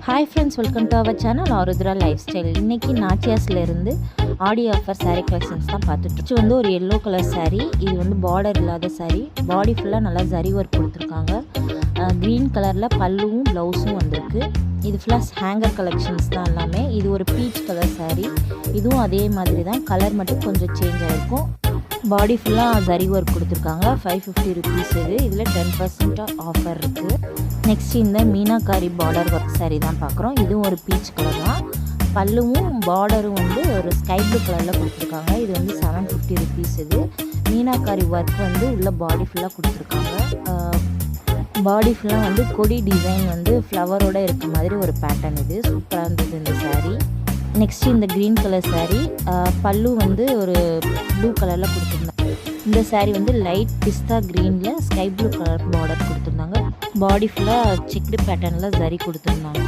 Hi friends, welcome to our channel Aarudhra life style. இன்றைக்கி நாச்சியாஸ்லேருந்து ஆடி offer sari collections தான் பார்த்துட்டு வந்து ஒரு எல்லோ கலர் சாரீ. இது வந்து பார்டர் இல்லாத சாரீ, பாடி ஃபுல்லாக நல்லா ஜரி ஒர்க் கொடுத்துருக்காங்க. க்ரீன் கலரில் பல்லுவும் ப்ளவுஸும் வந்திருக்கு. இது ஃபுல்லாக ஹேங்கர் கலெக்ஷன்ஸ் தான் எல்லாமே. இது ஒரு பீச் கலர் சாரீ, இதுவும் அதே மாதிரி தான், கலர் மட்டும் கொஞ்சம் சேஞ்ச் ஆகிருக்கும். பாடி ஃபுல்லாக ஜரி ஒர்க் கொடுத்துருக்காங்க. 550 ருபீஸ் இது. இதில் 10% ஆஃபர் இருக்குது. நெக்ஸ்ட் இந்த மீனாக்காரி பார்டர் ஒர்க் சாரீ தான் பார்க்குறோம். இதுவும் ஒரு பீச் கலர் தான். பல்லுவும் பார்டரும் வந்து ஒரு ஸ்கை ப்ளூ கலரில் கொடுத்துருக்காங்க. இது வந்து 750 ருபீஸ் இது. மீனாக்காரி ஒர்க் வந்து உள்ள பாடி ஃபுல்லாக கொடுத்துருக்காங்க. பாடி ஃபுல்லாக வந்து கொடி டிசைன் வந்து ஃப்ளவரோடு இருக்க மாதிரி ஒரு பேட்டர்ன். இது சூப்பராக இருந்தது இந்த சாரீ. நெக்ஸ்ட்டு இந்த க்ரீன் கலர் சாரீ, பல்லு வந்து ஒரு ப்ளூ கலரில் கொடுத்துருந்தாங்க. இந்த சாரீ வந்து லைட் பிஸ்தா க்ரீனில் ஸ்கை ப்ளூ கலர் பார்டர் கொடுத்துருந்தாங்க. பாடி ஃபுல்லாக செக்டு பேட்டர்னில் ஜரி கொடுத்துருந்தாங்க.